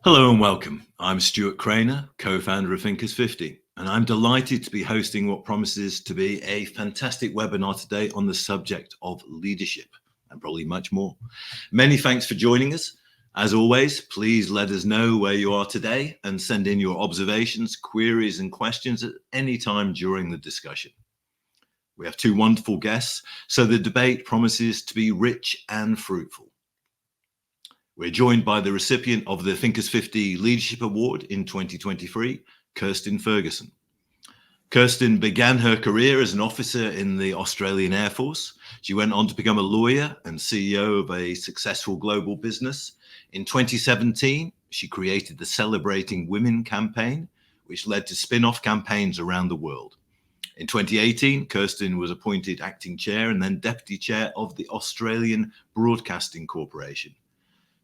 Hello and welcome. I'm Stuart Craner, co-founder of Thinkers50, and I'm delighted to be hosting what promises to be a fantastic webinar today on the subject of leadership and probably much more. Many thanks for joining us. As always, please let us know where you are today and send in your observations, queries, and questions at any time during the discussion. We have two wonderful guests, so the debate promises to be rich and fruitful. We're joined by the recipient of the Thinkers50 Leadership Award in 2023, Kirstin Ferguson. Kirstin began her career as an officer in the Australian Air Force. She went on to become a lawyer and CEO of a successful global business. In 2017, she created the Celebrating Women campaign, which led to spin-off campaigns around the world. In 2018, Kirstin was appointed acting chair and then deputy chair of the Australian Broadcasting Corporation.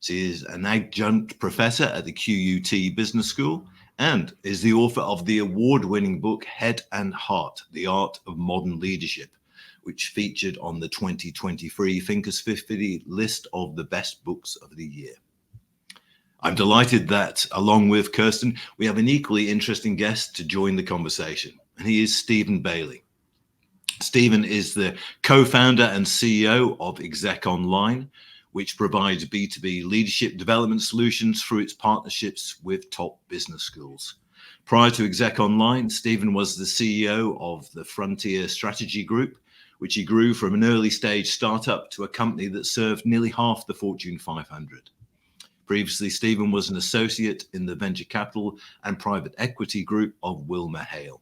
She is an adjunct professor at the QUT Business School and is the author of the award-winning book Head and Heart, The Art of Modern Leadership, which featured on the 2023 Thinkers50 list of the best books of the year. I'm delighted that, along with Kirstin, we have an equally interesting guest to join the conversation, and he is Stephen Bailey. Stephen is the co-founder and CEO of Exec Online, which provides B2B leadership development solutions through its partnerships with top business schools. Prior to Exec Online, Stephen was the CEO of the Frontier Strategy Group, which he grew from an early stage startup to a company that served nearly half the Fortune 500. Previously, Stephen was an associate in the venture capital and private equity group of WilmerHale.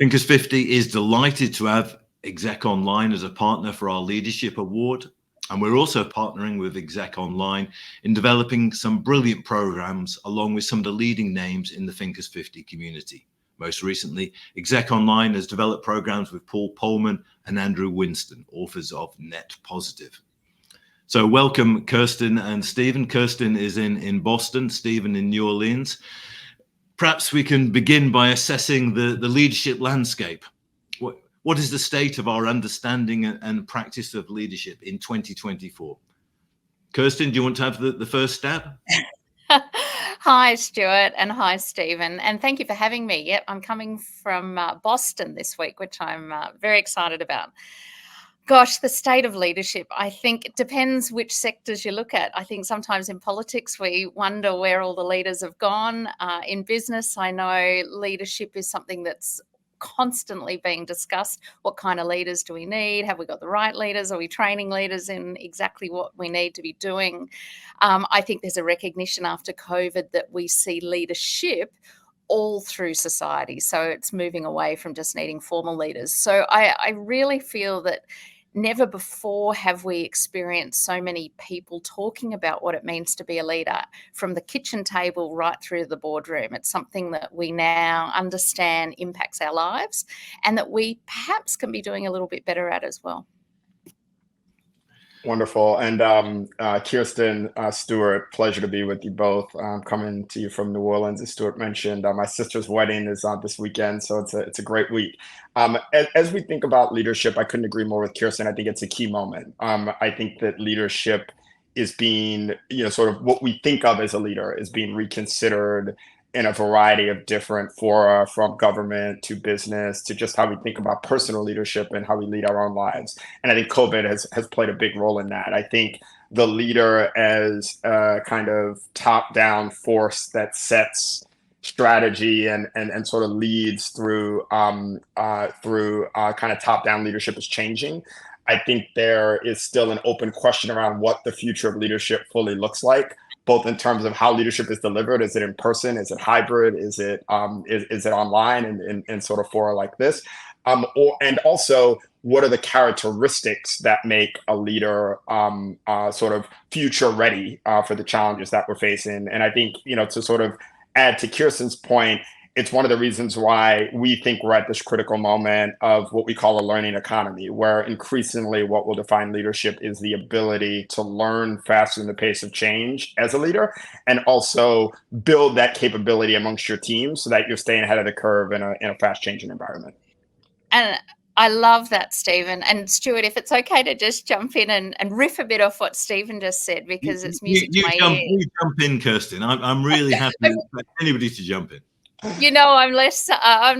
Thinkers50 is delighted to have Exec Online as a partner for our Leadership Award. And we're also partnering with Exec Online in developing some brilliant programs along with some of the leading names in the Thinkers50 community. Most recently, Exec Online has developed programs with Paul Polman and Andrew Winston, authors of Net Positive. So welcome, Kirstin and Stephen. Kirstin is in Boston, Stephen in New Orleans. Perhaps we can begin by assessing the leadership landscape. What is the state of our understanding and practice of leadership in 2024? Kirstin, do you want to have the first stab? Hi, Stuart, and hi, Stephen, and thank you for having me. Yep, I'm coming from Boston this week, which I'm very excited about. Gosh, the state of leadership, I think it depends which sectors you look at. I think sometimes in politics, we wonder where all the leaders have gone. In business, I know leadership is something that's constantly being discussed. What kind of leaders do we need? Have we got the right leaders? Are we training leaders in exactly what we need to be doing? I think there's a recognition after COVID that we see leadership all through society. So it's moving away from just needing formal leaders. So I really feel that never before have we experienced so many people talking about what it means to be a leader from the kitchen table right through the boardroom. It's something that we now understand impacts our lives and that we perhaps can be doing a little bit better at as well. Wonderful. And Kirstin, Stuart, pleasure to be with you both. Coming to you from New Orleans, as Stuart mentioned. My sister's wedding is on this weekend, so it's a great week. As we think about leadership, I couldn't agree more with Kirstin. I think it's a key moment. I think that leadership is being, sort of what we think of as a leader is being reconsidered in a variety of different fora, from government to business to just how we think about personal leadership and how we lead our own lives. And I think COVID has played a big role in that. I think the leader as a kind of top-down force that sets strategy and sort of leads through kind of top-down leadership is changing. I think there is still an open question around what the future of leadership fully looks like, both in terms of how leadership is delivered. Is it in person? Is it hybrid? Is it online and sort of fora like this? And also, what are the characteristics that make a leader sort of future ready for the challenges that we're facing? And I think, to sort of add to Kirstin's point, it's one of the reasons why we think we're at this critical moment of what we call a learning economy, where increasingly what will define leadership is the ability to learn faster than the pace of change as a leader, and also build that capability amongst your team so that you're staying ahead of the curve in a fast changing environment. And I love that, Stephen. And Stuart, if it's okay to just jump in and riff a bit off what Stephen just said, because it's music to my ears. You jump in, Kirstin. I'm really happy for anybody to jump in. You know, I'm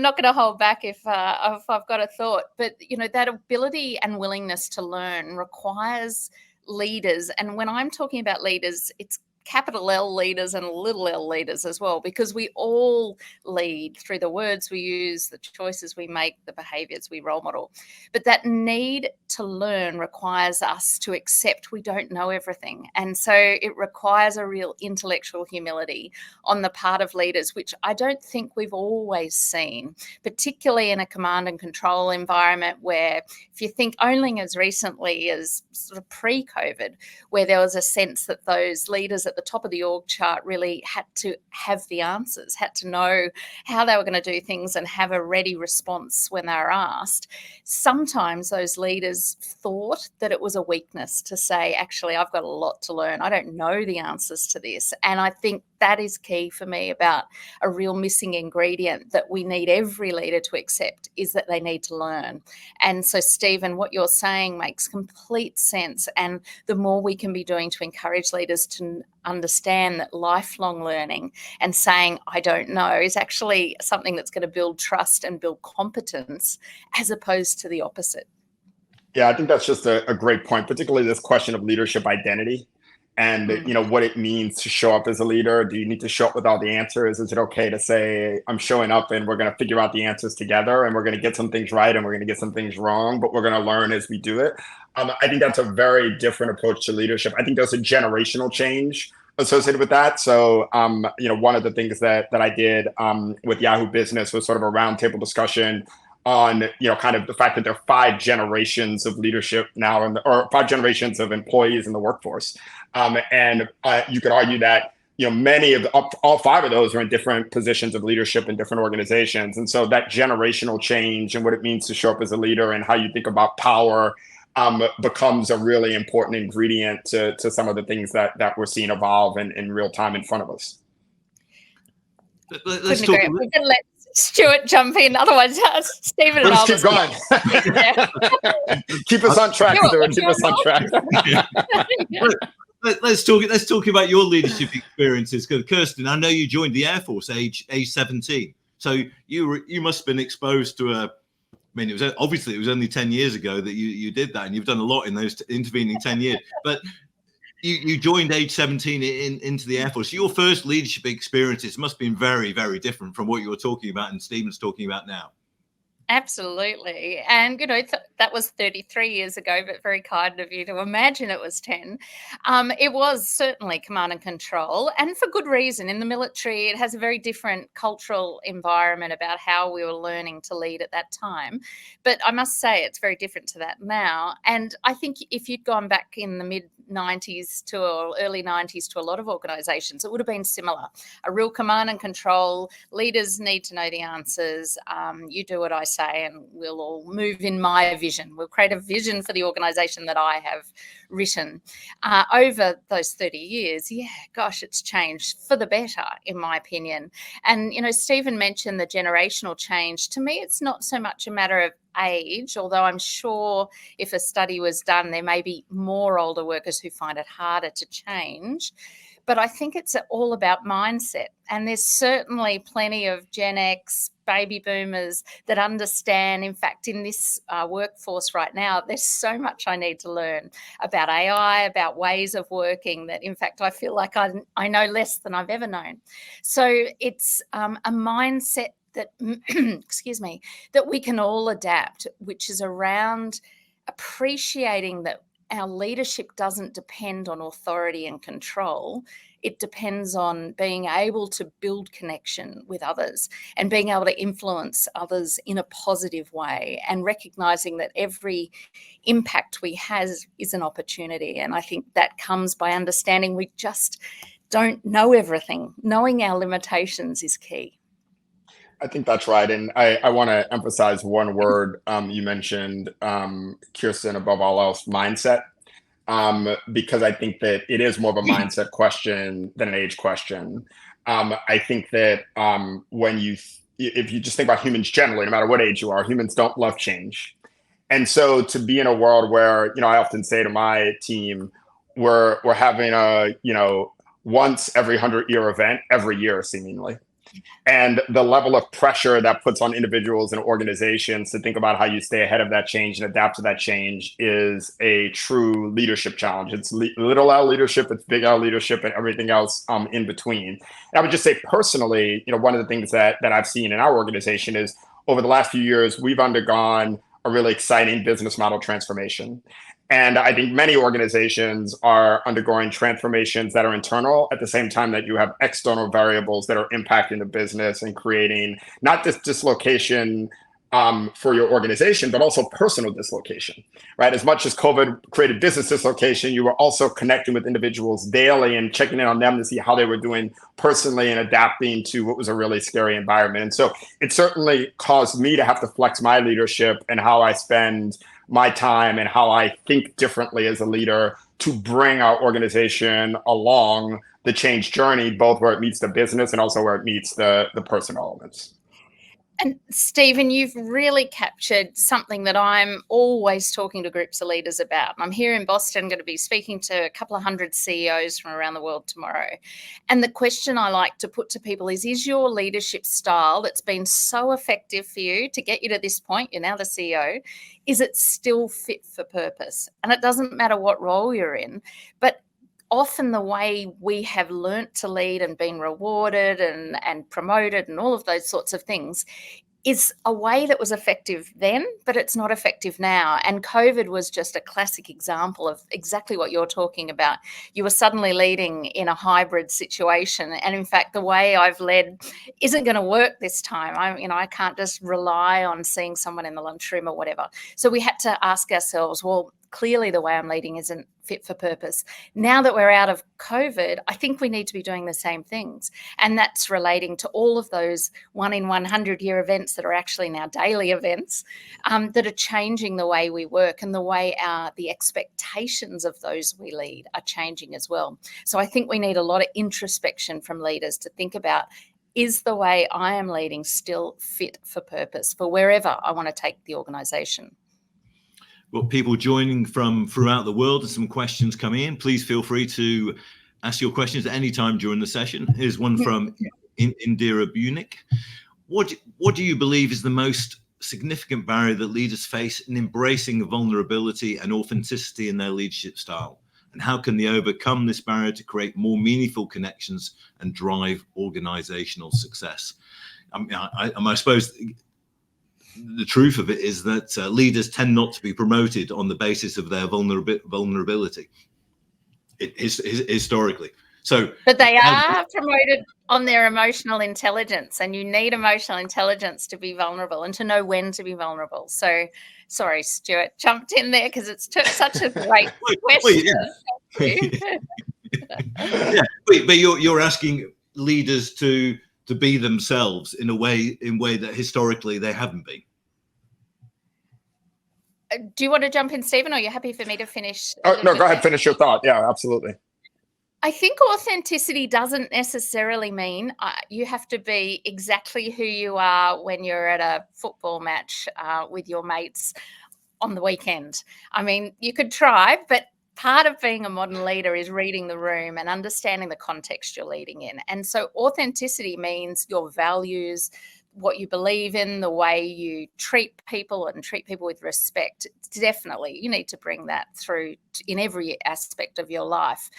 not going to hold back if I've got a thought, but that ability and willingness to learn requires leaders. And when I'm talking about leaders, it's capital L leaders and little l leaders as well, because we all lead through the words we use, the choices we make, the behaviors we role model. But that need to learn requires us to accept we don't know everything. And so it requires a real intellectual humility on the part of leaders, which I don't think we've always seen, particularly in a command and control environment where, if you think only as recently as sort of pre-COVID, where there was a sense that those leaders at the top of the org chart really had to have the answers, had to know how they were going to do things and have a ready response when they were asked. Sometimes those leaders thought that it was a weakness to say, actually, I've got a lot to learn. I don't know the answers to this. And I think that is key for me about a real missing ingredient that we need every leader to accept, is that they need to learn. And so, Stephen, what you're saying makes complete sense. And the more we can be doing to encourage leaders to understand that lifelong learning and saying, I don't know, is actually something that's going to build trust and build competence, as opposed to the opposite. Yeah, I think that's just a great point, particularly this question of leadership identity. And, what it means to show up as a leader. Do you need to show up with all the answers? Is it okay to say, I'm showing up and we're going to figure out the answers together, and we're going to get some things right and we're going to get some things wrong, but we're going to learn as we do it? I think that's a very different approach to leadership. I think there's a generational change associated with that. So, one of the things that I did with Yahoo Business was sort of a roundtable discussion on, kind of the fact that there are 5 generations of leadership now, or 5 generations of employees in the workforce. And you could argue that, many of all 5 of those are in different positions of leadership in different organizations. And so that generational change and what it means to show up as a leader and how you think about power becomes a really important ingredient to some of the things that we're seeing evolve in real time in front of us. Let's talk. We're going to let Stuart jump in, otherwise Stephen and Let's I'll keep going. Keep us on track, Stuart. Keep us on track. Let's talk about your leadership experiences. Because Kirstin, I know you joined the Air Force age 17, so you must have been exposed to it was only 10 years ago that you did that, and you've done a lot in those intervening 10 years. But you joined age 17 into the Air Force. Your first leadership experiences must have been very, very different from what you were talking about and Stephen's talking about now. Absolutely. And, that was 33 years ago, but very kind of you to imagine it was 10. It was certainly command and control, and for good reason. In the military, it has a very different cultural environment about how we were learning to lead at that time. But I must say it's very different to that now. And I think if you'd gone back in the mid-90s or early 90s to a lot of organisations, it would have been similar. A real command and control. Leaders need to know the answers. You do what I say, and we'll all move in my vision. We'll create a vision for the organisation that I have written. Over those 30 years, it's changed for the better, in my opinion. And, Stephen mentioned the generational change. To me, it's not so much a matter of age, although I'm sure if a study was done, there may be more older workers who find it harder to change. But I think it's all about mindset. And there's certainly plenty of Gen X, baby boomers that understand, in fact, in this workforce right now, there's so much I need to learn about AI, about ways of working that, in fact, I feel like I know less than I've ever known. So it's a mindset that, that we can all adapt, which is around appreciating that our leadership doesn't depend on authority and control. It depends on being able to build connection with others and being able to influence others in a positive way, and recognizing that every impact we have is an opportunity. And I think that comes by understanding we just don't know everything. Knowing our limitations is key. I think that's right. And I want to emphasize one word you mentioned, Kirstin, above all else, mindset, because I think that it is more of a mindset question than an age question. I think that if you just think about humans generally, no matter what age you are, humans don't love change. And so to be in a world where, I often say to my team, we're having a, once every 100-year event every year, seemingly. And the level of pressure that puts on individuals and organizations to think about how you stay ahead of that change and adapt to that change is a true leadership challenge. It's little L leadership, it's big L leadership, and everything else in between. And I would just say personally, one of the things that I've seen in our organization is over the last few years, we've undergone a really exciting business model transformation. And I think many organizations are undergoing transformations that are internal at the same time that you have external variables that are impacting the business and creating not just dislocation for your organization, but also personal dislocation, right? As much as COVID created business dislocation, you were also connecting with individuals daily and checking in on them to see how they were doing personally and adapting to what was a really scary environment. And so it certainly caused me to have to flex my leadership and how I spend my time and how I think differently as a leader to bring our organization along the change journey, both where it meets the business and also where it meets the personal elements. And Stephen, you've really captured something that I'm always talking to groups of leaders about. I'm here in Boston, going to be speaking to a couple of hundred CEOs from around the world tomorrow. And the question I like to put to people is your leadership style that's been so effective for you to get you to this point, you're now the CEO, is it still fit for purpose? And it doesn't matter what role you're in, but often the way we have learnt to lead and been rewarded and promoted and all of those sorts of things is a way that was effective then, but it's not effective now. And COVID was just a classic example of exactly what you're talking about. You were suddenly leading in a hybrid situation. And in fact, the way I've led isn't going to work this time. I can't just rely on seeing someone in the lunchroom or whatever. So we had to ask ourselves, well, clearly the way I'm leading isn't fit for purpose. Now that we're out of COVID, I think we need to be doing the same things. And that's relating to all of those 1 in 100-year events that are actually now daily events that are changing the way we work and the way the expectations of those we lead are changing as well. So I think we need a lot of introspection from leaders to think about, is the way I am leading still fit for purpose for wherever I want to take the organisation? Well, people joining from throughout the world and some questions coming in. Please feel free to ask your questions at any time during the session. Here's one from Indira Bunik. What do you believe is the most significant barrier that leaders face in embracing vulnerability and authenticity in their leadership style? And how can they overcome this barrier to create more meaningful connections and drive organizational success? I suppose the truth of it is that leaders tend not to be promoted on the basis of their vulnerability historically. But they are promoted on their emotional intelligence, and you need emotional intelligence to be vulnerable and to know when to be vulnerable. So, sorry, Stuart, jumped in there because it's such a great question. Yeah, but you're asking leaders to be themselves in a way that historically they haven't been. Do you want to jump in, Stephen, or are you happy for me to finish? No, go ahead, finish your thought. Yeah, absolutely. I think authenticity doesn't necessarily mean you have to be exactly who you are when you're at a football match with your mates on the weekend. I mean, you could try, but part of being a modern leader is reading the room and understanding the context you're leading in. And so authenticity means your values, what you believe in, the way you treat people and treat people with respect. Definitely, you need to bring that through in every aspect of your life.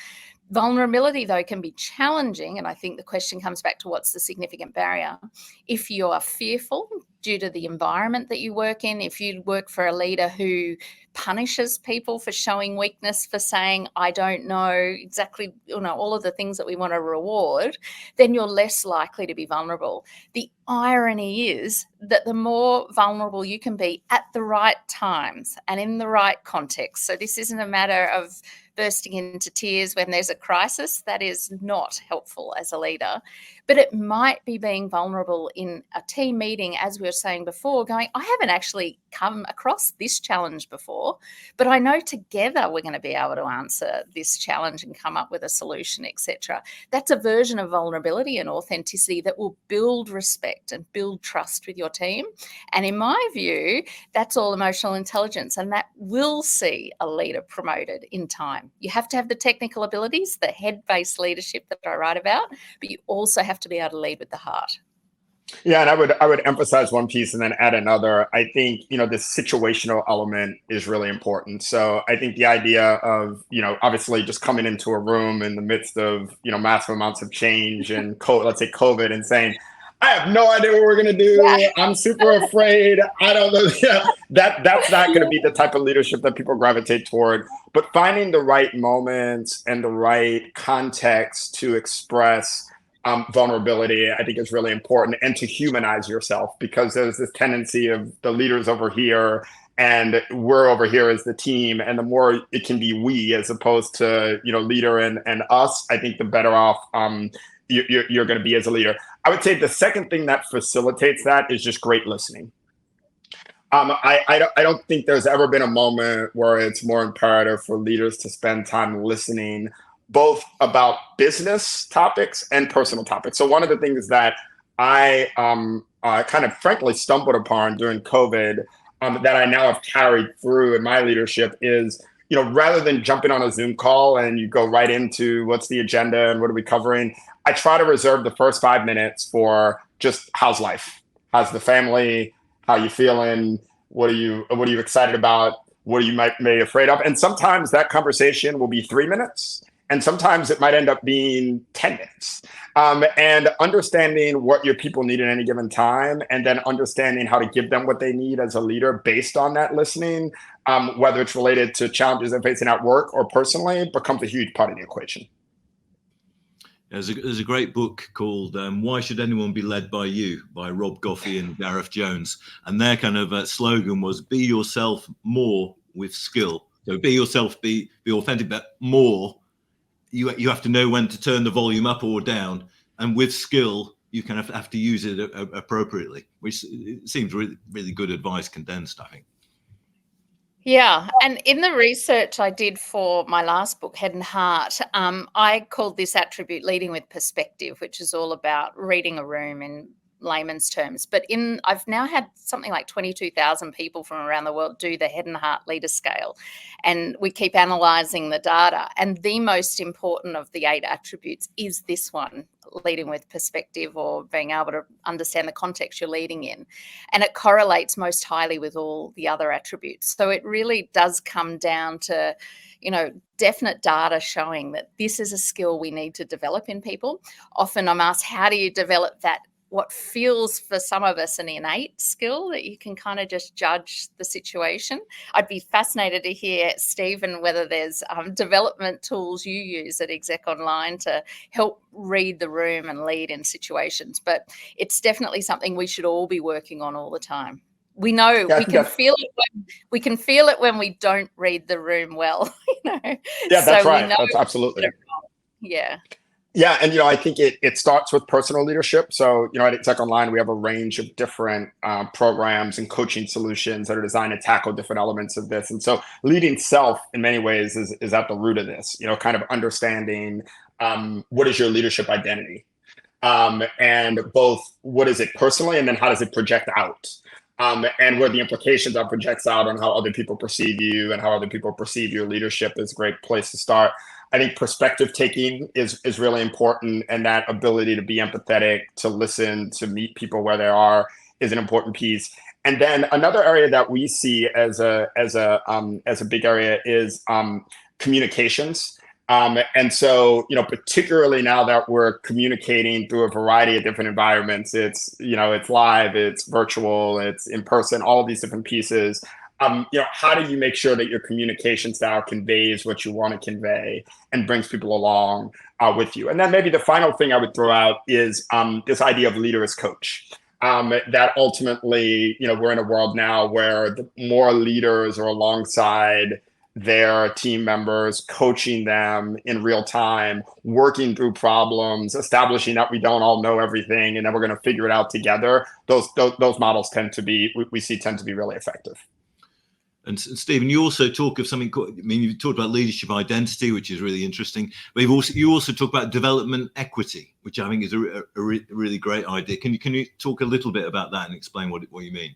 Vulnerability, though, can be challenging, and I think the question comes back to what's the significant barrier. If you are fearful due to the environment that you work in, if you work for a leader who punishes people for showing weakness, for saying, I don't know exactly, all of the things that we want to reward, then you're less likely to be vulnerable. The irony is that the more vulnerable you can be at the right times and in the right context. So this isn't a matter of bursting into tears when there's a crisis. That is not helpful as a leader. But it might be being vulnerable in a team meeting, as we were saying before, going, I haven't actually come across this challenge before. sure, but I know together we're going to be able to answer this challenge and come up with a solution, etc. That's a version of vulnerability and authenticity that will build respect and build trust with your team. And in my view, that's all emotional intelligence, and that will see a leader promoted in time. You have to have the technical abilities, the head-based leadership that I write about, but you also have to be able to lead with the heart. Yeah, and I would emphasize one piece and then add another. I think, this situational element is really important. So I think the idea of, obviously just coming into a room in the midst of, massive amounts of change and let's say COVID, and saying, I have no idea what we're going to do. Yeah. I'm super afraid. I don't know. Yeah, that's not going to be the type of leadership that people gravitate toward. But finding the right moments and the right context to express vulnerability, I think, is really important, and to humanize yourself, because there's this tendency of the leaders over here and we're over here as the team, and the more it can be we as opposed to leader and us, I think the better off you're going to be as a leader. I would say the second thing that facilitates that is just great listening. I don't think there's ever been a moment where it's more imperative for leaders to spend time listening, both about business topics and personal topics. So one of the things that I kind of frankly stumbled upon during COVID that I now have carried through in my leadership is, rather than jumping on a Zoom call and you go right into what's the agenda and what are we covering, I try to reserve the first 5 minutes for just how's life, how's the family, how you feeling, what are you excited about, what are you may be afraid of, and sometimes that conversation will be 3 minutes. And sometimes it might end up being 10 minutes. And understanding what your people need at any given time, and then understanding how to give them what they need as a leader based on that listening, whether it's related to challenges they're facing at work or personally, becomes a huge part of the equation. There's a great book called Why Should Anyone Be Led by You, by Rob Goffey and Gareth Jones. And their kind of slogan was, be yourself more with skill. So be yourself, be authentic, but more. You have to know when to turn the volume up or down, and with skill, you kind of have to use it appropriately, which seems really, really good advice condensed, I think. Yeah, and in the research I did for my last book, Head and Heart, I called this attribute leading with perspective, which is all about reading a room in layman's terms. But I've now had something like 22,000 people from around the world do the Head and Heart leader scale, and we keep analysing the data. And the most important of the 8 attributes is this one, leading with perspective, or being able to understand the context you're leading in. And it correlates most highly with all the other attributes. So it really does come down to definite data showing that this is a skill we need to develop in people. Often I'm asked, how do you develop that? What feels for some of us an innate skill that you can kind of just judge the situation. I'd be fascinated to hear, Stephen, whether there's development tools you use at Exec Online to help read the room and lead in situations. But it's definitely something we should all be working on all the time. We know we can feel it when we don't read the room well. Yeah, that's right. That's absolutely. Yeah. Yeah, and I think it starts with personal leadership. So at Exec Online, we have a range of different programs and coaching solutions that are designed to tackle different elements of this. And so leading self, in many ways, is at the root of this. Kind of understanding what is your leadership identity, and both what is it personally, and then how does it project out, and where the implications are projects out on how other people perceive you and how other people perceive your leadership is a great place to start. I think perspective taking is really important, and that ability to be empathetic, to listen, to meet people where they are is an important piece. And then another area that we see as a big area is communications. And so, particularly now that we're communicating through a variety of different environments, it's live, it's virtual, it's in person, all of these different pieces. How do you make sure that your communication style conveys what you want to convey and brings people along with you? And then maybe the final thing I would throw out is this idea of leader as coach. That ultimately, we're in a world now where the more leaders are alongside their team members, coaching them in real time, working through problems, establishing that we don't all know everything, and then we're going to figure it out together. Those models tend to be really effective. And Stephen, you also talk of something called, I mean, you talked about leadership identity, which is really interesting, but you also talk about development equity, which I think is a really great idea. Can you talk a little bit about that and explain what you mean?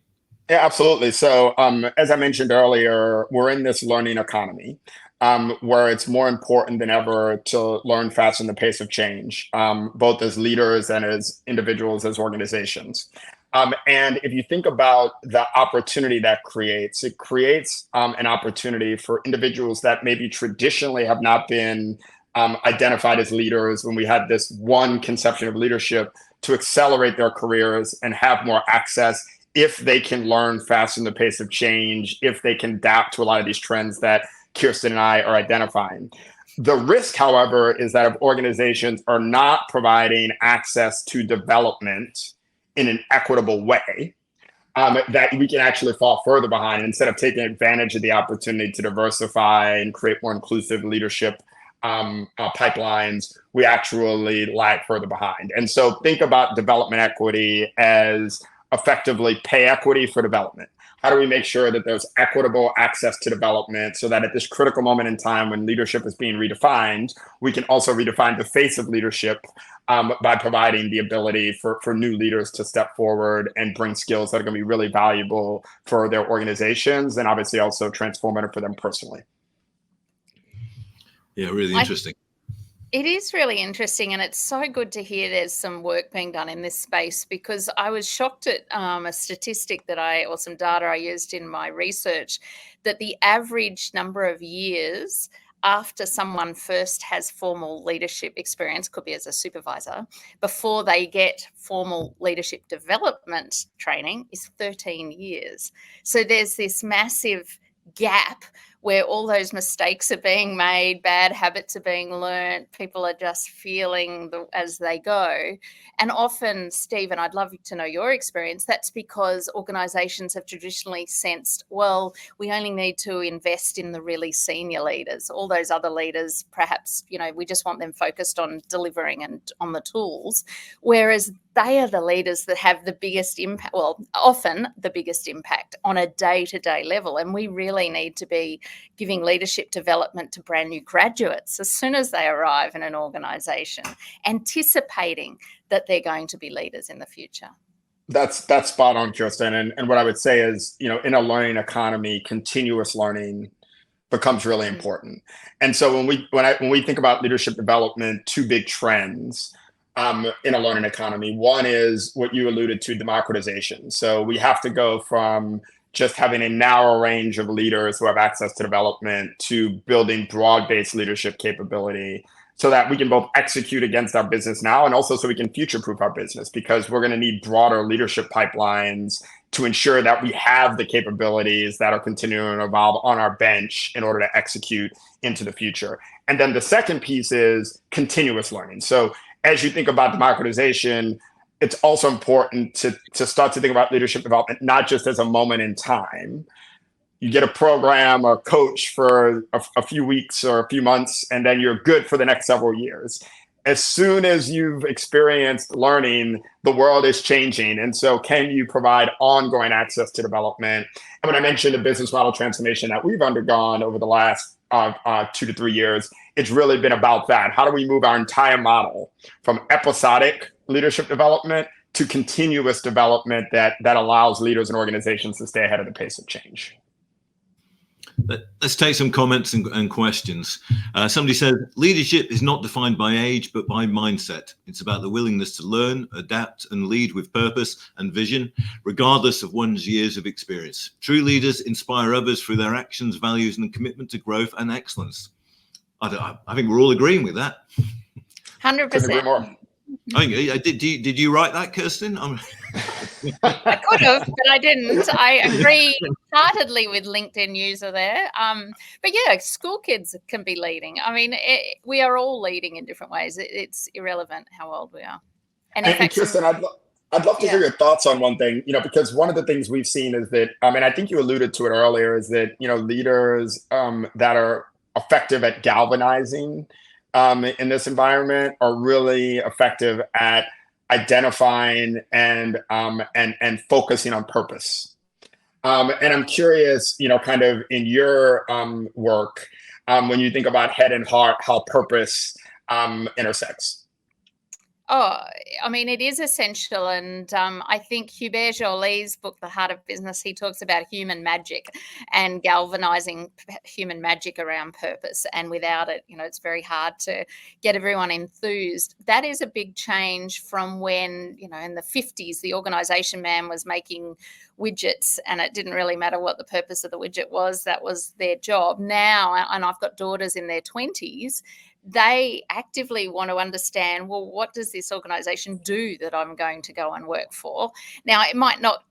Yeah, absolutely. So, as I mentioned earlier, we're in this learning economy, where it's more important than ever to learn fast in the pace of change, both as leaders and as individuals, as organizations. And if you think about the opportunity that creates, it creates an opportunity for individuals that maybe traditionally have not been identified as leaders when we had this one conception of leadership to accelerate their careers and have more access if they can learn fast in the pace of change, if they can adapt to a lot of these trends that Kirstin and I are identifying. The risk, however, is that if organizations are not providing access to development in an equitable way, that we can actually fall further behind. And instead of taking advantage of the opportunity to diversify and create more inclusive leadership pipelines, we actually lag further behind. And so think about development equity as effectively pay equity for development. How do we make sure that there's equitable access to development so that at this critical moment in time when leadership is being redefined, we can also redefine the face of leadership by providing the ability for new leaders to step forward and bring skills that are going to be really valuable for their organizations and obviously also transformative for them personally. Yeah, really interesting. It is really interesting, and it's so good to hear there's some work being done in this space, because I was shocked at a statistic or some data I used in my research, that the average number of years after someone first has formal leadership experience, could be as a supervisor, before they get formal leadership development training is 13 years. So there's this massive gap where all those mistakes are being made, bad habits are being learnt, people are just feeling as they go. And often, Stephen, I'd love to know your experience, that's because organisations have traditionally sensed, well, we only need to invest in the really senior leaders. All those other leaders, perhaps, we just want them focused on delivering and on the tools, whereas they are the leaders that have the biggest impact, well, often the biggest impact on a day-to-day level. And we really need to be giving leadership development to brand new graduates as soon as they arrive in an organisation, anticipating that they're going to be leaders in the future. That's spot on, Kirstin. And what I would say is, in a learning economy, continuous learning becomes really important. And so when we think about leadership development, two big trends in a learning economy. One is what you alluded to, democratization. So we have to go from just having a narrow range of leaders who have access to development to building broad-based leadership capability so that we can both execute against our business now and also so we can future-proof our business, because we're going to need broader leadership pipelines to ensure that we have the capabilities that are continuing to evolve on our bench in order to execute into the future. And then the second piece is continuous learning. So as you think about democratization, it's also important to start to think about leadership development, not just as a moment in time. You get a program or coach for a few weeks or a few months, and then you're good for the next several years. As soon as you've experienced learning, the world is changing. And so can you provide ongoing access to development? And when I mentioned the business model transformation that we've undergone over the last 2 to 3 years, it's really been about that. How do we move our entire model from episodic leadership development to continuous development that allows leaders and organizations to stay ahead of the pace of change? Let's take some comments and questions. Somebody said, leadership is not defined by age, but by mindset. It's about the willingness to learn, adapt, and lead with purpose and vision, regardless of one's years of experience. True leaders inspire others through their actions, values, and commitment to growth and excellence. I think we're all agreeing with that. 100%. Couldn't agree more. Did you write that, Kirstin? I could have, but I didn't. I agree heartedly with LinkedIn user there. But yeah, school kids can be leading. I mean, we are all leading in different ways. It's irrelevant how old we are. And in fact, Kirstin, I'd love to hear your thoughts on one thing, because one of the things we've seen is that, I think you alluded to it earlier, is that, leaders that are effective at galvanizing in this environment are really effective at identifying and focusing on purpose. And I'm curious, kind of in your work, when you think about head and heart, how purpose intersects. Oh, I mean, it is essential. And I think Hubert Jolie's book, The Heart of Business, he talks about human magic and galvanizing human magic around purpose. And without it, it's very hard to get everyone enthused. That is a big change from when, in the 50s, the organization man was making widgets and it didn't really matter what the purpose of the widget was. That was their job. Now, and I've got daughters in their 20s, they actively want to understand, well, what does this organization do that I'm going to go and work for? Now, it might not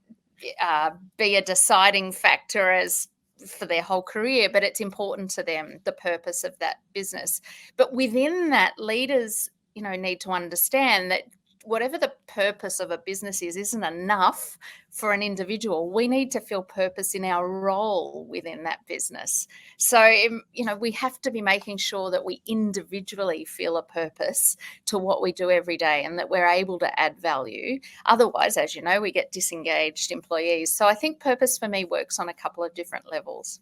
be a deciding factor as for their whole career, but it's important to them, the purpose of that business. But within that, leaders, need to understand that whatever the purpose of a business isn't enough for an individual. We need to feel purpose in our role within that business. So, we have to be making sure that we individually feel a purpose to what we do every day and that we're able to add value. Otherwise, as you know, we get disengaged employees. So I think purpose for me works on a couple of different levels.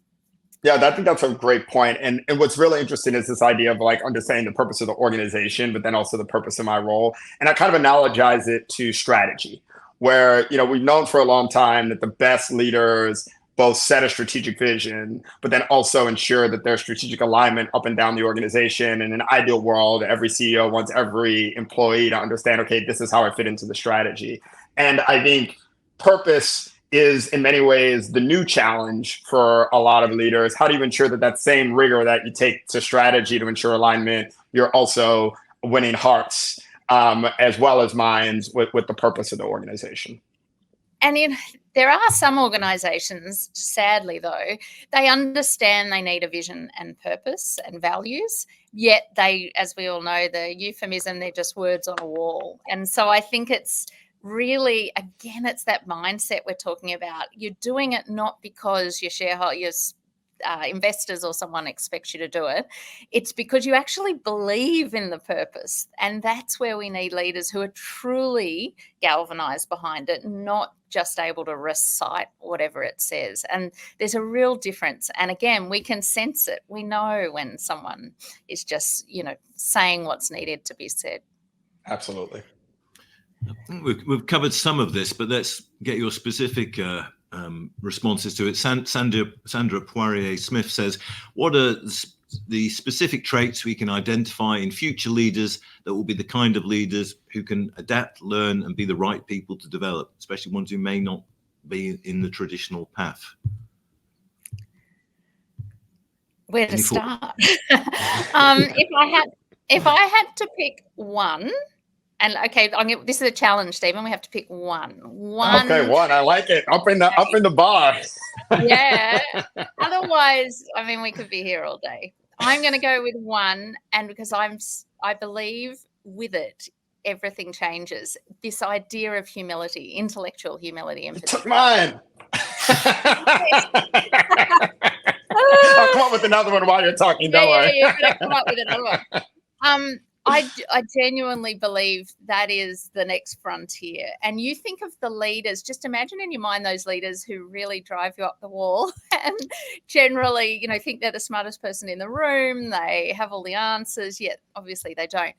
Yeah, I think that's a great point. And what's really interesting is this idea of like understanding the purpose of the organization, but then also the purpose of my role. And I kind of analogize it to strategy, where, we've known for a long time that the best leaders both set a strategic vision, but then also ensure that there's strategic alignment up and down the organization. In an ideal world, every CEO wants every employee to understand, okay, this is how I fit into the strategy. And I think purpose is in many ways the new challenge for a lot of leaders. How do you ensure that that same rigor that you take to strategy to ensure alignment, you're also winning hearts as well as minds with the purpose of the organization? And there are some organizations, sadly though, they understand they need a vision and purpose and values, yet they, as we all know, the euphemism, they're just words on a wall. And so I think it's really, again, it's that mindset we're talking about. You're doing it not because your shareholders, investors or someone expects you to do it. It's because you actually believe in the purpose. And that's where we need leaders who are truly galvanized behind it, not just able to recite whatever it says. And there's a real difference. And again, we can sense it. We know when someone is just, saying what's needed to be said. Absolutely. I think we've covered some of this, but let's get your specific responses to it. Sandra Poirier-Smith says, what are the specific traits we can identify in future leaders that will be the kind of leaders who can adapt, learn, and be the right people to develop, especially ones who may not be in the traditional path? Where to start? If I had to pick one, and okay, this is a challenge, Stephen. We have to pick one. Okay, one. I like it. Up in the bar. Yeah. Otherwise, we could be here all day. I'm going to go with one, and because I believe with it, everything changes. This idea of humility, intellectual humility, in particular. Took mine. I'll come up with another one while you're talking. Don't worry. Yeah, you're going to come up with another one. I genuinely believe that is the next frontier. And you think of the leaders, just imagine in your mind those leaders who really drive you up the wall and generally, think they're the smartest person in the room. They have all the answers, yet obviously they don't.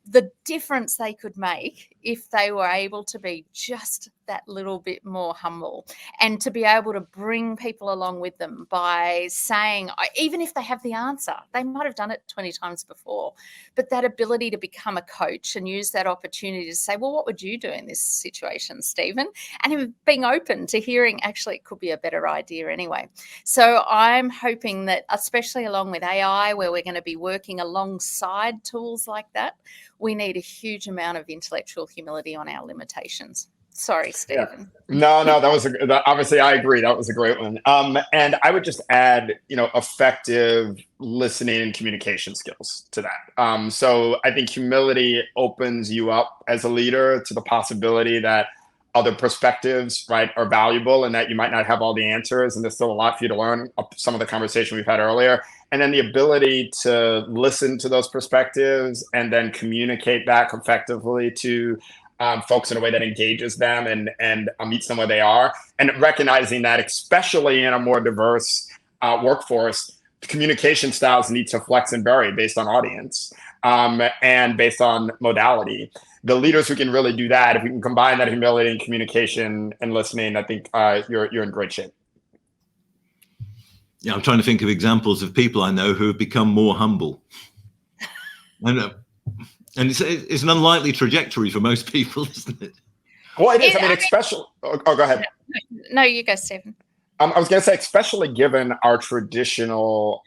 The difference they could make if they were able to be just that little bit more humble and to be able to bring people along with them by saying, even if they have the answer, they might have done it 20 times before, but that ability to become a coach and use that opportunity to say, well, what would you do in this situation, Stephen? And being open to hearing, actually, it could be a better idea anyway. So I'm hoping that, especially along with AI, where we're going to be working alongside tools like that, we need a huge amount of intellectual humility on our limitations. Sorry, Stephen. Yeah. No, that was obviously I agree. That was a great one. And I would just add, effective listening and communication skills to that. So I think humility opens you up as a leader to the possibility that other perspectives, right, are valuable and that you might not have all the answers and there's still a lot for you to learn. Some of the conversation we've had earlier. And then the ability to listen to those perspectives and then communicate back effectively to folks in a way that engages them and meets them where they are, and recognizing that, especially in a more diverse workforce, communication styles need to flex and vary based on audience and based on modality. The leaders who can really do that, if we can combine that humility and communication and listening, I think you're in great shape. Yeah, I'm trying to think of examples of people I know who have become more humble. And it's an unlikely trajectory for most people, isn't it? Well, it is. I mean, especially. Oh, go ahead. No, you go, Stephen. I was going to say, especially given our traditional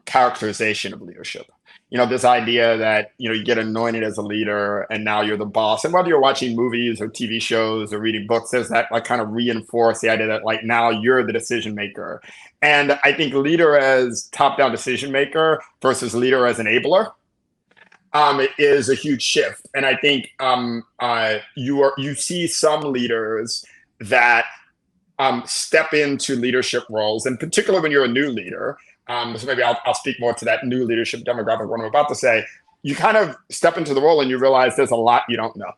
characterization of leadership. This idea that, you get anointed as a leader and now you're the boss. And whether you're watching movies or TV shows or reading books, there's that like kind of reinforce the idea that like now you're the decision maker. And I think leader as top-down decision maker versus leader as enabler is a huge shift. And I think you see some leaders that step into leadership roles, and particularly when you're a new leader. So maybe I'll speak more to that new leadership demographic, what I'm about to say. You kind of step into the role and you realize there's a lot you don't know.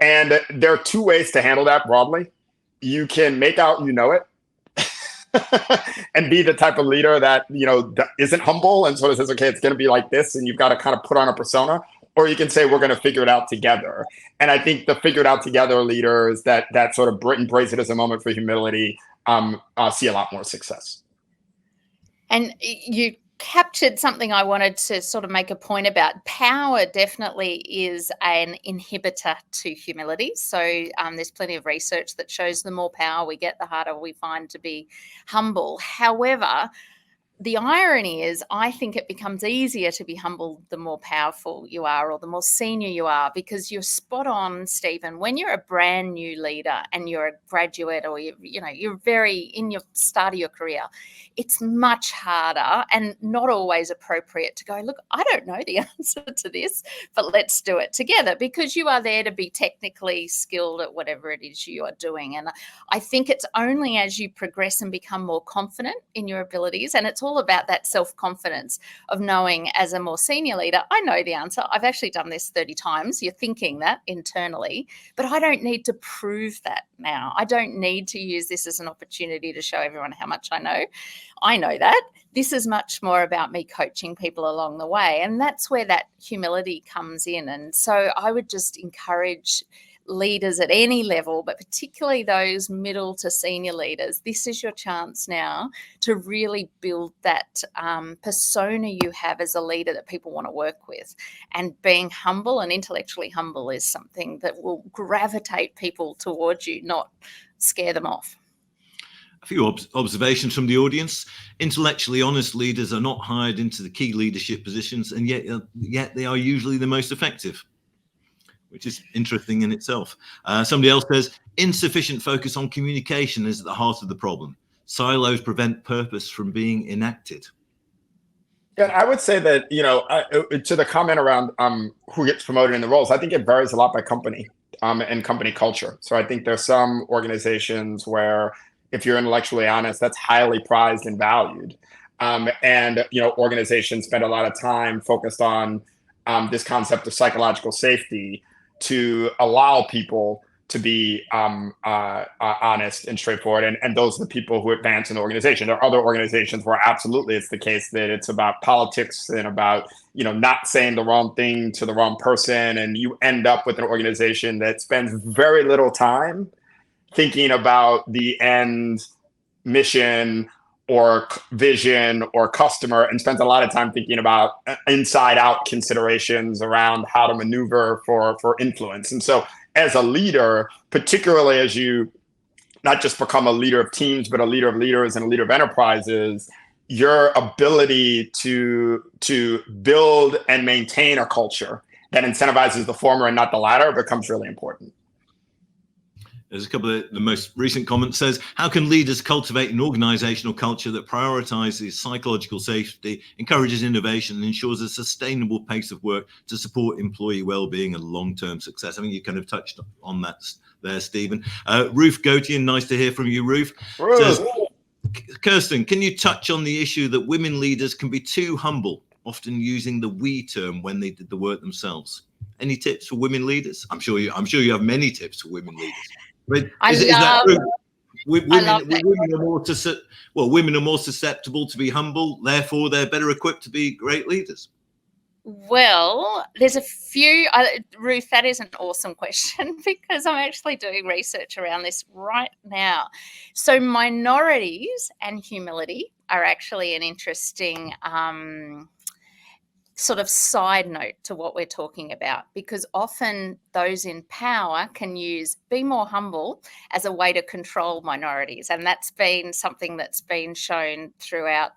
And there are two ways to handle that broadly. You can make out you know it and be the type of leader that, isn't humble and sort of says, okay, it's going to be like this, and you've got to kind of put on a persona. Or you can say, we're going to figure it out together. And I think the figured out together leaders that sort of embrace it as a moment for humility see a lot more success. And you captured something I wanted to sort of make a point about. Power definitely is an inhibitor to humility. So there's plenty of research that shows the more power we get, the harder we find to be humble. However, the irony is, I think it becomes easier to be humble the more powerful you are or the more senior you are, because you're spot on, Stephen. When you're a brand new leader and you're a graduate or you're very in your start of your career, it's much harder and not always appropriate to go, look, I don't know the answer to this, but let's do it together, because you are there to be technically skilled at whatever it is you are doing. And I think it's only as you progress and become more confident in your abilities, and it's all about that self-confidence of knowing as a more senior leader, I know the answer. I've actually done this 30 times. You're thinking that internally, but I don't need to prove that now. I don't need to use this as an opportunity to show everyone how much I know. I know that. This is much more about me coaching people along the way. And that's where that humility comes in. And so I would just encourage leaders at any level, but particularly those middle to senior leaders, this is your chance now to really build that persona you have as a leader that people want to work with. And being humble and intellectually humble is something that will gravitate people towards you, not scare them off. A few observations from the audience. Intellectually honest leaders are not hired into the key leadership positions, and yet they are usually the most effective, which is interesting in itself. Somebody else says, insufficient focus on communication is at the heart of the problem. Silos prevent purpose from being enacted. Yeah, I would say that, to the comment around who gets promoted in the roles, I think it varies a lot by company and company culture. So I think there's some organizations where if you're intellectually honest, that's highly prized and valued. And organizations spend a lot of time focused on this concept of psychological safety to allow people to be honest and straightforward. And those are the people who advance in the organization. There are other organizations where absolutely it's the case that it's about politics and about, not saying the wrong thing to the wrong person. And you end up with an organization that spends very little time thinking about the end mission or vision or customer, and spends a lot of time thinking about inside out considerations around how to maneuver for influence. And so as a leader, particularly as you not just become a leader of teams, but a leader of leaders and a leader of enterprises, your ability to build and maintain a culture that incentivizes the former and not the latter becomes really important. There's a couple of the most recent comments says, how can leaders cultivate an organizational culture that prioritizes psychological safety, encourages innovation, and ensures a sustainable pace of work to support employee well-being and long-term success? I mean, you kind of touched on that there, Stephen. Ruth Gautier, nice to hear from you, Ruth. Says, Kirstin, can you touch on the issue that women leaders can be too humble, often using the we term when they did the work themselves? Any tips for women leaders? I'm sure you have many tips for women leaders. But I is that true? love that. Women are more susceptible to be humble, therefore they're better equipped to be great leaders. Well, there's a few, Ruth, that is an awesome question because I'm actually doing research around this right now. So minorities and humility are actually an interesting sort of side note to what we're talking about, because often those in power can use be more humble as a way to control minorities. And that's been something that's been shown throughout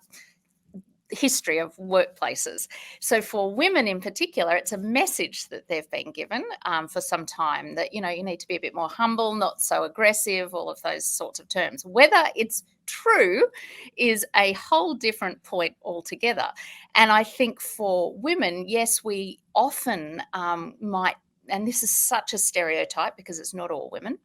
history of workplaces. So for women in particular, it's a message that they've been given for some time that, you need to be a bit more humble, not so aggressive, all of those sorts of terms. Whether it's true is a whole different point altogether. And I think for women, yes, we often might, and this is such a stereotype because it's not all women,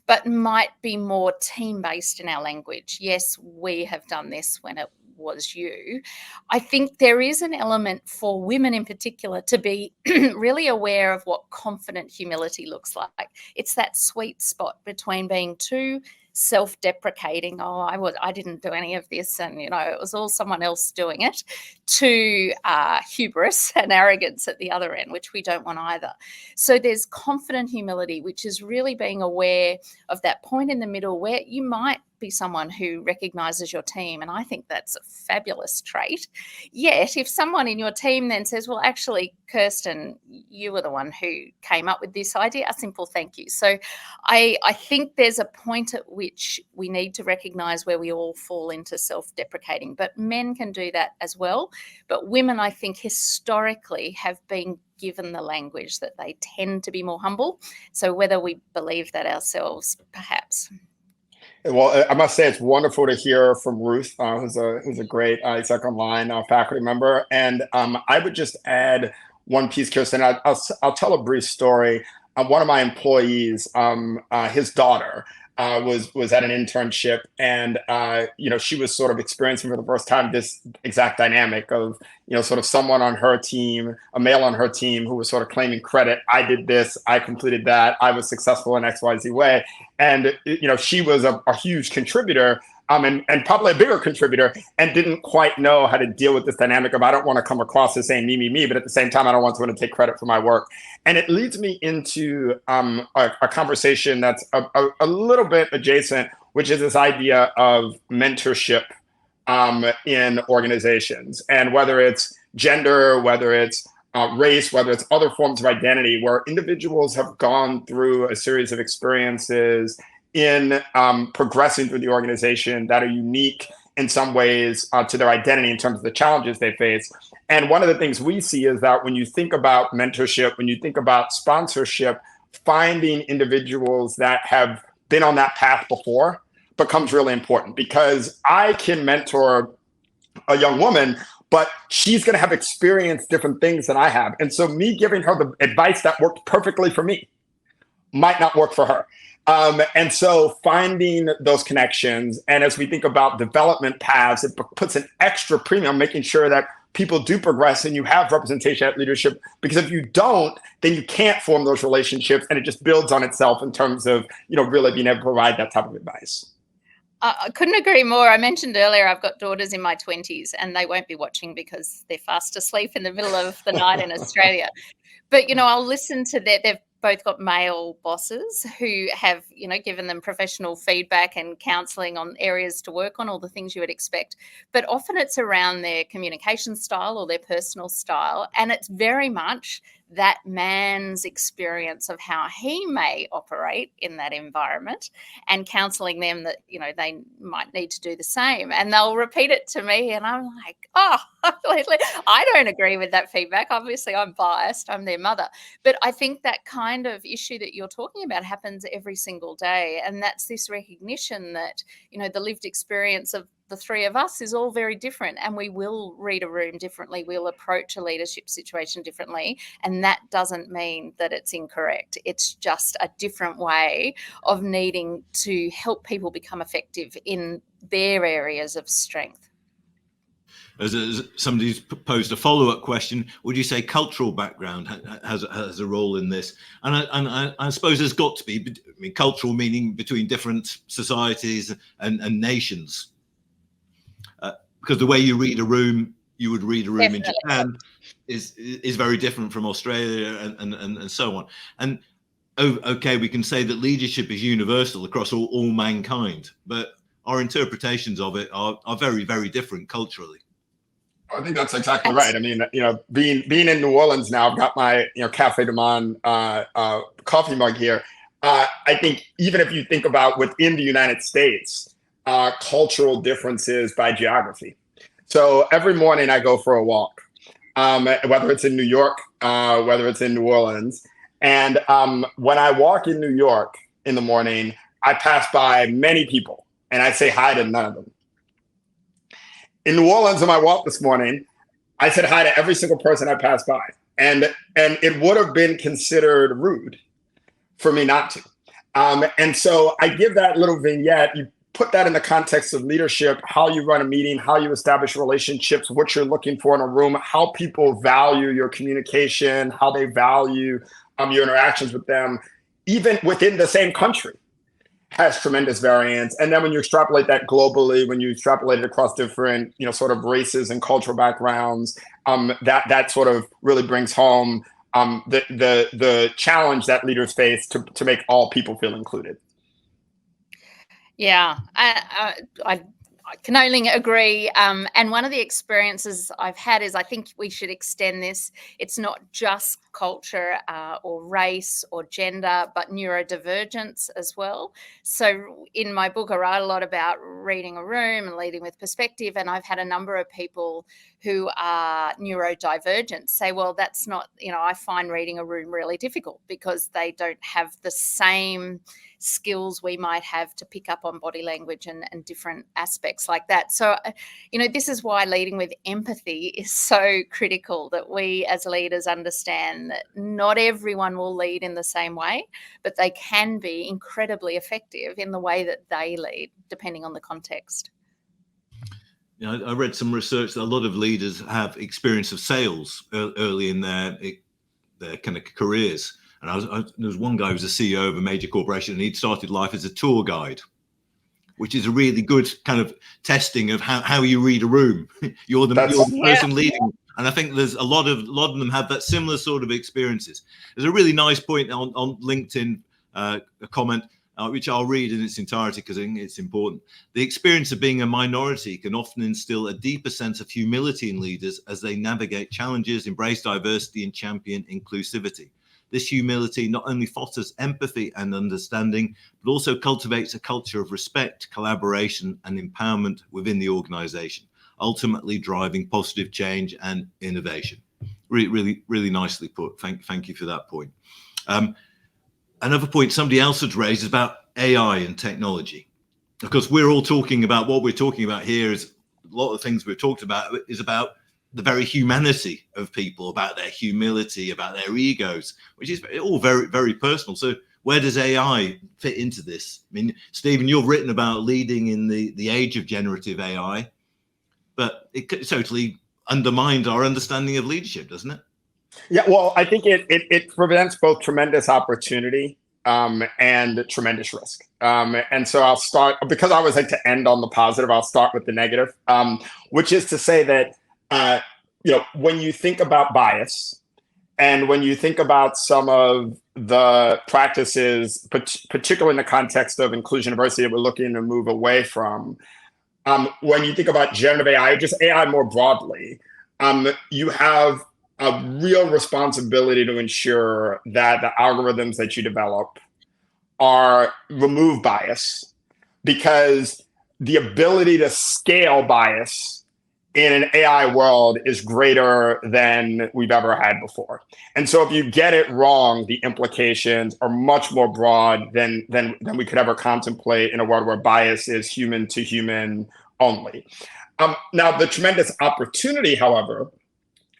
but might be more team-based in our language. Yes, we have done this when it was you. I think there is an element for women in particular to be really aware of what confident humility looks like. It's that sweet spot between being too self-deprecating, I didn't do any of this, and it was all someone else doing it, to hubris and arrogance at the other end, which we don't want either. So there's confident humility, which is really being aware of that point in the middle where you might be someone who recognizes your team, and I think that's a fabulous trait. Yet if someone in your team then says, well, actually, Kirstin, you were the one who came up with this idea, a simple thank you. So I think there's a point at which we need to recognize where we all fall into self-deprecating, but men can do that as well. But women, I think, historically have been given the language that they tend to be more humble. So whether we believe that ourselves, perhaps. Well, I must say it's wonderful to hear from Ruth, who's a great Exec Online faculty member. And I would just add one piece, Kirstin. I'll tell a brief story. One of my employees, his daughter, was at an internship, and she was sort of experiencing for the first time this exact dynamic of sort of someone on her team, a male on her team, who was sort of claiming credit. I did this, I completed that, I was successful in XYZ way, and she was a huge contributor. And probably a bigger contributor, and didn't quite know how to deal with this dynamic of I don't want to come across as saying me, but at the same time, I don't want someone to take credit for my work. And it leads me into a conversation that's a little bit adjacent, which is this idea of mentorship in organizations. And whether it's gender, whether it's race, whether it's other forms of identity, where individuals have gone through a series of experiences in progressing through the organization that are unique in some ways to their identity in terms of the challenges they face. And one of the things we see is that when you think about mentorship, when you think about sponsorship, finding individuals that have been on that path before becomes really important, because I can mentor a young woman, but she's going to have experienced different things than I have. And so me giving her the advice that worked perfectly for me might not work for her. And so finding those connections, and as we think about development paths, it puts an extra premium, making sure that people do progress and you have representation at leadership, because if you don't, then you can't form those relationships, and it just builds on itself in terms of, really being able to provide that type of advice. I couldn't agree more. I mentioned earlier I've got daughters in my 20s, and they won't be watching because they're fast asleep in the middle of the night in Australia. But, I'll listen to they've both got male bosses who have, given them professional feedback and counselling on areas to work on, all the things you would expect. But often it's around their communication style or their personal style. And it's very much that man's experience of how he may operate in that environment, and counselling them that, they might need to do the same. And they'll repeat it to me, and I'm like, I don't agree with that feedback. Obviously, I'm biased. I'm their mother. But I think that kind of issue that you're talking about happens every single day. And that's this recognition that, the lived experience of the three of us is all very different, and we will read a room differently. We'll approach a leadership situation differently. And that doesn't mean that it's incorrect. It's just a different way of needing to help people become effective in their areas of strength. as somebody's posed a follow-up question, would you say cultural background has a role in this? And I suppose there's got to be, I mean, cultural meaning between different societies and nations, because the way you read a room, you would read a room Definitely. in Japan is very different from Australia and so on. And okay, we can say that leadership is universal across all mankind, but our interpretations of it are very, very different culturally. I think that's exactly right. I mean, being in New Orleans now, I've got my Cafe du Monde coffee mug here. I think even if you think about within the United States, cultural differences by geography. So every morning I go for a walk, whether it's in New York, whether it's in New Orleans. And when I walk in New York in the morning, I pass by many people and I say hi to none of them. In New Orleans, on my walk this morning, I said hi to every single person I passed by. And it would have been considered rude for me not to. And so I give that little vignette. You put that in the context of leadership, how you run a meeting, how you establish relationships, what you're looking for in a room, how people value your communication, how they value your interactions with them, even within the same country, has tremendous variance. And then when you extrapolate that globally, when you extrapolate it across different, sort of races and cultural backgrounds, that sort of really brings home the challenge that leaders face to make all people feel included. Yeah, I can only agree. And one of the experiences I've had is I think we should extend this. It's not just culture or race or gender, but neurodivergence as well. So in my book, I write a lot about reading a room and leading with perspective. And I've had a number of people who are neurodivergent say, well, that's not, I find reading a room really difficult because they don't have the same skills we might have to pick up on body language and different aspects like that. So, this is why leading with empathy is so critical, that we as leaders understand that not everyone will lead in the same way, but they can be incredibly effective in the way that they lead, depending on the context. I read some research that a lot of leaders have experience of sales early in their kind of careers. And there was one guy who was a CEO of a major corporation, and he'd started life as a tour guide, which is a really good kind of testing of how you read a room. You're the person leading. And I think there's a lot of them have that similar sort of experiences. There's a really nice point on LinkedIn, a comment, which I'll read in its entirety because I think it's important. The experience of being a minority can often instill a deeper sense of humility in leaders as they navigate challenges, embrace diversity, and champion inclusivity. This humility not only fosters empathy and understanding, but also cultivates a culture of respect, collaboration, and empowerment within the organization, ultimately driving positive change and innovation. Really, really nicely put. Thank you for that point. Another point somebody else had raised is about AI and technology. Of course, we're all talking about what we're talking about here is a lot of things we've talked about is about the very humanity of people, about their humility, about their egos, which is all very, very personal. So where does AI fit into this? I mean, Stephen, you've written about leading in the age of generative AI, but it totally undermined our understanding of leadership, doesn't it? Yeah, well, I think it presents both tremendous opportunity and tremendous risk. And so I'll start, because I always like to end on the positive, I'll start with the negative, which is to say that when you think about bias and when you think about some of the practices, particularly in the context of inclusion and diversity that we're looking to move away from, when you think about generative AI, just AI more broadly, you have a real responsibility to ensure that the algorithms that you develop remove bias, because the ability to scale bias in an AI world is greater than we've ever had before. And so if you get it wrong, the implications are much more broad than we could ever contemplate in a world where bias is human to human only. Now, the tremendous opportunity, however,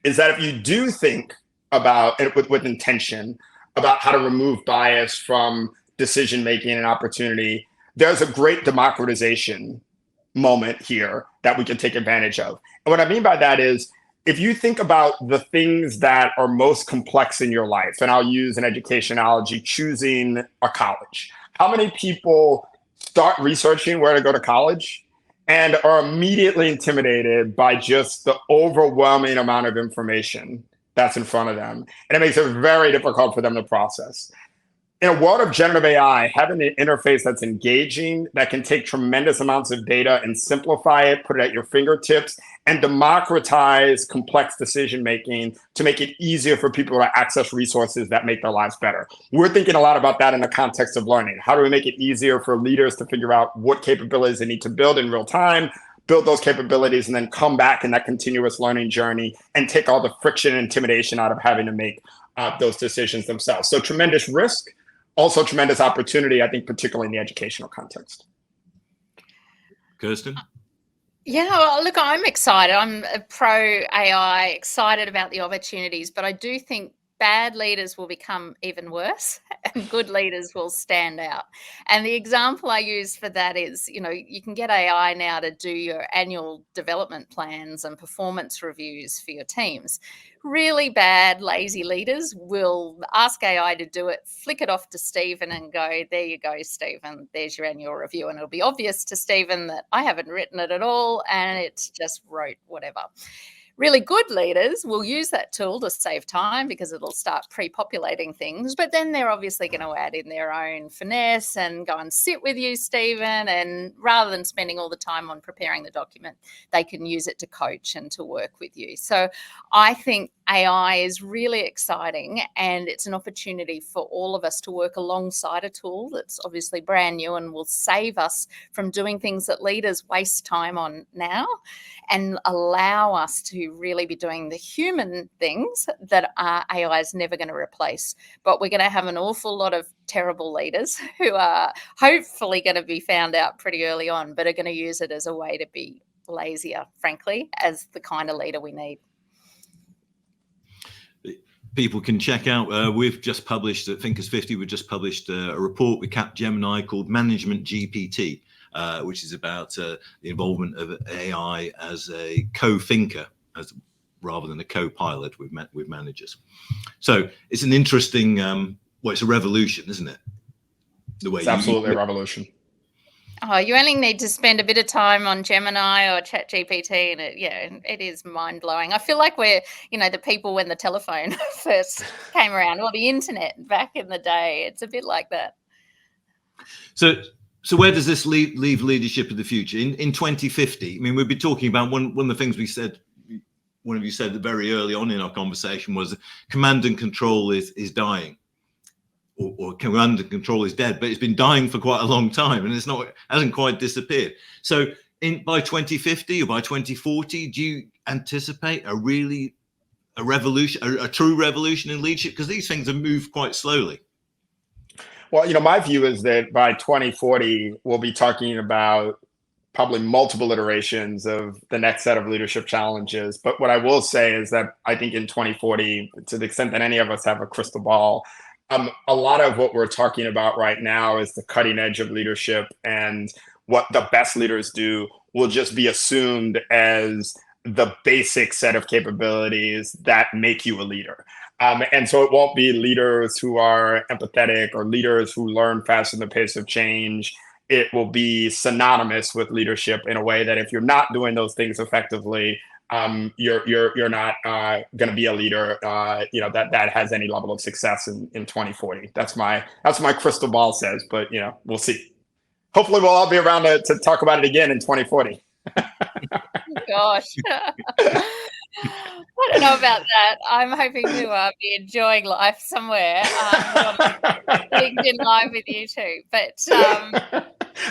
is that if you do think about it with intention about how to remove bias from decision-making and opportunity, there's a great democratization moment here that we can take advantage of. And what I mean by that is, if you think about the things that are most complex in your life, and I'll use an education analogy, choosing a college. How many people start researching where to go to college and are immediately intimidated by just the overwhelming amount of information that's in front of them? And it makes it very difficult for them to process. In a world of generative AI, having an interface that's engaging, that can take tremendous amounts of data and simplify it, put it at your fingertips, and democratize complex decision making to make it easier for people to access resources that make their lives better. We're thinking a lot about that in the context of learning. How do we make it easier for leaders to figure out what capabilities they need to build in real time, build those capabilities, and then come back in that continuous learning journey and take all the friction and intimidation out of having to make those decisions themselves. So tremendous risk. Also tremendous opportunity, I think, particularly in the educational context. Kirstin? Yeah, well, look, I'm excited. I'm a pro AI, excited about the opportunities, but I do think bad leaders will become even worse and good leaders will stand out. And the example I use for that is, you can get AI now to do your annual development plans and performance reviews for your teams. Really bad, lazy leaders will ask AI to do it, flick it off to Stephen and go, there you go, Stephen, there's your annual review. And it'll be obvious to Stephen that I haven't written it at all and it's just wrote whatever. Really good leaders will use that tool to save time because it'll start pre-populating things, but then they're obviously going to add in their own finesse and go and sit with you, Stephen, and rather than spending all the time on preparing the document, they can use it to coach and to work with you. So I think AI is really exciting and it's an opportunity for all of us to work alongside a tool that's obviously brand new and will save us from doing things that leaders waste time on now and allow us to really be doing the human things that AI is never going to replace. But we're going to have an awful lot of terrible leaders who are hopefully going to be found out pretty early on, but are going to use it as a way to be lazier, frankly, as the kind of leader we need. People can check out, we've just published at Thinkers50, we've just published a report with Capgemini called Management GPT, which is about the involvement of AI as a co-thinker rather than a co-pilot with managers. So it's an interesting, it's a revolution, isn't it? It's absolutely a revolution. Oh, you only need to spend a bit of time on Gemini or ChatGPT and it is mind-blowing. I feel like we're, the people when the telephone first came around or the internet back in the day. It's a bit like that. So where does this leave leadership of the future? In 2050, I mean, we've been talking about one of the things we said, one of you said that very early on in our conversation was command and control is dying. Or command and control is dead, but it's been dying for quite a long time and hasn't quite disappeared. So by 2050 or by 2040, do you anticipate a revolution, a true revolution in leadership? Because these things have moved quite slowly. Well, my view is that by 2040, we'll be talking about probably multiple iterations of the next set of leadership challenges. But what I will say is that I think in 2040, to the extent that any of us have a crystal ball, a lot of what we're talking about right now is the cutting edge of leadership, and what the best leaders do will just be assumed as the basic set of capabilities that make you a leader. And so it won't be leaders who are empathetic or leaders who learn fast in the pace of change. It will be synonymous with leadership in a way that if you're not doing those things effectively, you're not going to be a leader, that has any level of success in 2040. That's my crystal ball says, but we'll see. Hopefully we'll all be around to talk about it again in 2040. Gosh. I don't know about that. I'm hoping to be enjoying life somewhere. LinkedIn Live with you too. But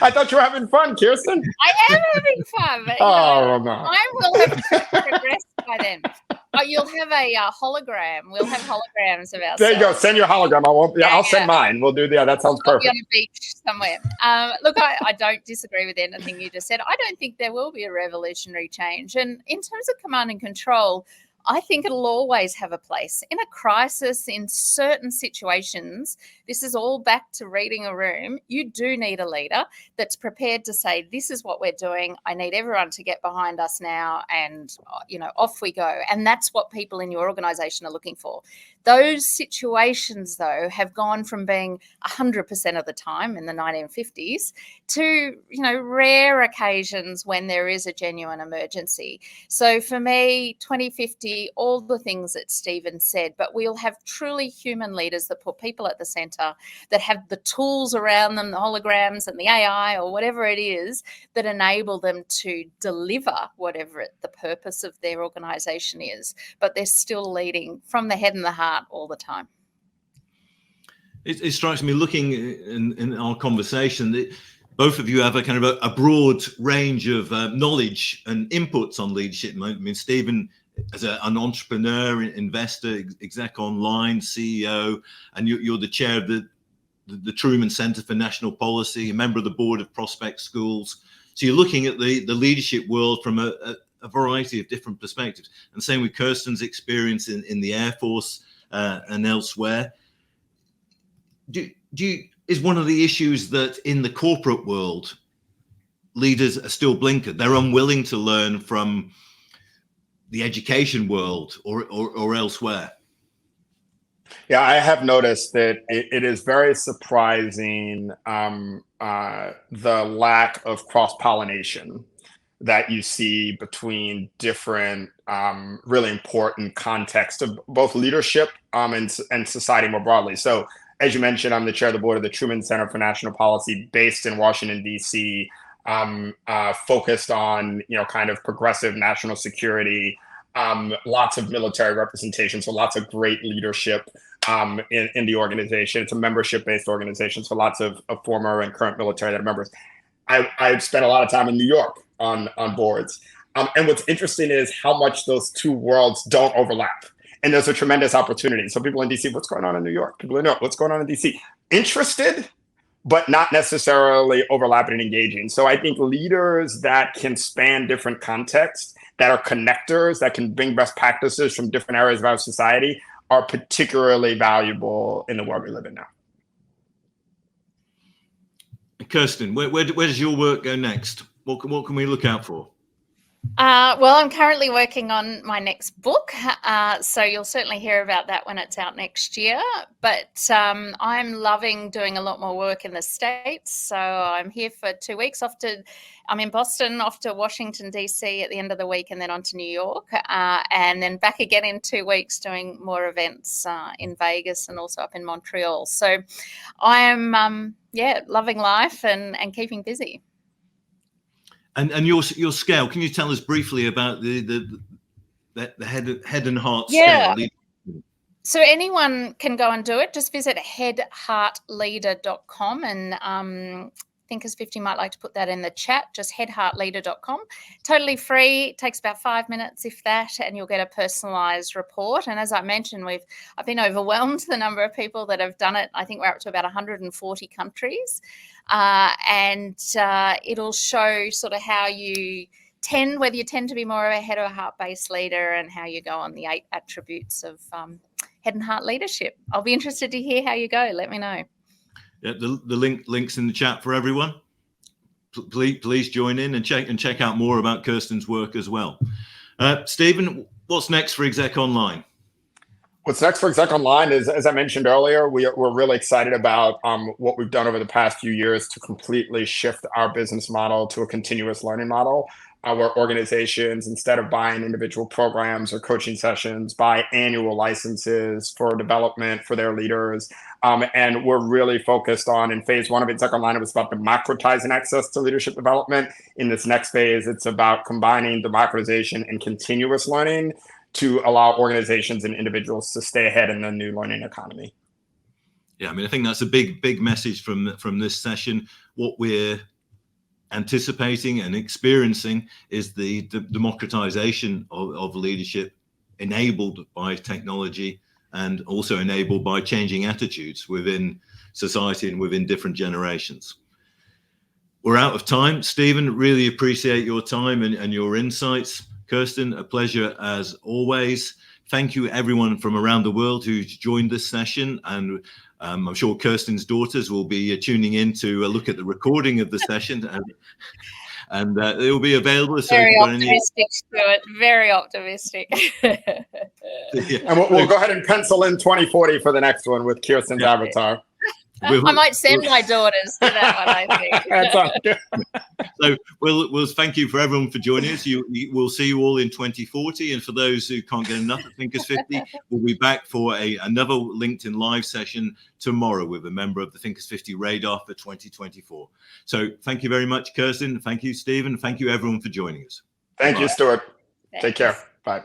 I thought you were having fun, Kirstin. I am having fun. But, no. I will have progressed by then. Oh, you'll have a hologram. We'll have holograms of ourselves. There you go. Send your hologram. I'll send mine. We'll do that. That sounds perfect. I'll be on a beach somewhere. Look, I don't disagree with anything you just said. I don't think there will be a revolutionary change. And in terms of command and control, I think it'll always have a place. In a crisis, in certain situations, this is all back to reading a room. You do need a leader that's prepared to say, this is what we're doing. I need everyone to get behind us now, and off we go. And that's what people in your organization are looking for. Those situations, though, have gone from being 100% of the time in the 1950s to, rare occasions when there is a genuine emergency. So for me, 2050, all the things that Stephen said, but we'll have truly human leaders that put people at the center, that have the tools around them, the holograms and the AI or whatever it is, that enable them to deliver whatever the purpose of their organization is. But they're still leading from the head and the heart all the time. It strikes me, looking in our conversation, that both of you have a kind of a broad range of knowledge and inputs on leadership. I mean, Stephen, as an entrepreneur, investor, exec online, CEO, and you're the chair of the Truman Center for National Policy, a member of the board of Prospect Schools. So you're looking at the leadership world from a variety of different perspectives. And same with Kirstin's experience in the Air Force and elsewhere. Is one of the issues that in the corporate world, leaders are still blinkered? They're unwilling to learn from the education world or elsewhere? Yeah, I have noticed that it is very surprising, the lack of cross-pollination that you see between different really important contexts of both leadership and society more broadly. So as you mentioned, I'm the chair of the board of the Truman Center for National Policy, based in Washington, D.C., focused on, kind of progressive national security, lots of military representation, so lots of great leadership in the organization. It's a membership-based organization, so lots of former and current military that are members. I've spent a lot of time in New York on boards. And what's interesting is how much those two worlds don't overlap. And there's a tremendous opportunity. So people in DC, what's going on in New York? People in New York, what's going on in DC? Interested, but not necessarily overlapping and engaging. So I think leaders that can span different contexts, that are connectors, that can bring best practices from different areas of our society, are particularly valuable in the world we live in now. Kirstin, where does your work go next? What can we look out for? Well, I'm currently working on my next book, so you'll certainly hear about that when it's out next year. But I'm loving doing a lot more work in the States. So I'm here for 2 weeks. I'm in Boston, off to Washington, D.C. at the end of the week, and then on to New York, and then back again in 2 weeks doing more events in Vegas and also up in Montreal. So I am, loving life and keeping busy. And your scale, can you tell us briefly about the head and heart Yeah. scale? So anyone can go and do it. Just visit headheartleader.com, and Thinkers50 might like to put that in the chat, just headheartleader.com. Totally free. It takes about 5 minutes, if that, and you'll get a personalized report. And as I mentioned, I've been overwhelmed the number of people that have done it. I think we're up to about 140 countries. And it'll show sort of how whether you tend to be more of a head or heart-based leader, and how you go on the 8 attributes of head and heart leadership. I'll be interested to hear how you go. Let me know. Yeah, the link's in the chat for everyone. Please join in and check out more about Kirstin's work as well. Stephen, what's next for Exec Online? What's next for Exec Online is, as I mentioned earlier, we're really excited about what we've done over the past few years to completely shift our business model to a continuous learning model. Where organizations, instead of buying individual programs or coaching sessions, buy annual licenses for development for their leaders. And we're really focused on, in phase 1 of Exec Online, it was about democratizing access to leadership development. In this next phase, it's about combining democratization and continuous learning to allow organizations and individuals to stay ahead in the new learning economy. Yeah, I mean, I think that's a big message from this session. What we're anticipating and experiencing is the democratization of leadership, enabled by technology and also enabled by changing attitudes within society and within different generations. We're out of time. Stephen, really appreciate your time and your insights. Kirstin, a pleasure as always. Thank you, everyone from around the world who's joined this session. And I'm sure Kirstin's daughters will be tuning in to look at the recording of the session. And it will be available. So very optimistic, Stuart. Very optimistic. Yeah. And we'll go ahead and pencil in 2040 for the next one with Kirstin's avatar. I might send my daughters to that one, I think. That sounds good. So we'll thank you for everyone for joining us. We'll see you all in 2040. And for those who can't get enough at Thinkers50, we'll be back for another LinkedIn Live session tomorrow with a member of the Thinkers50 radar for 2024. So thank you very much, Kirstin. Thank you, Stephen. Thank you, everyone, for joining us. Thank you, Stuart. Take care. Bye.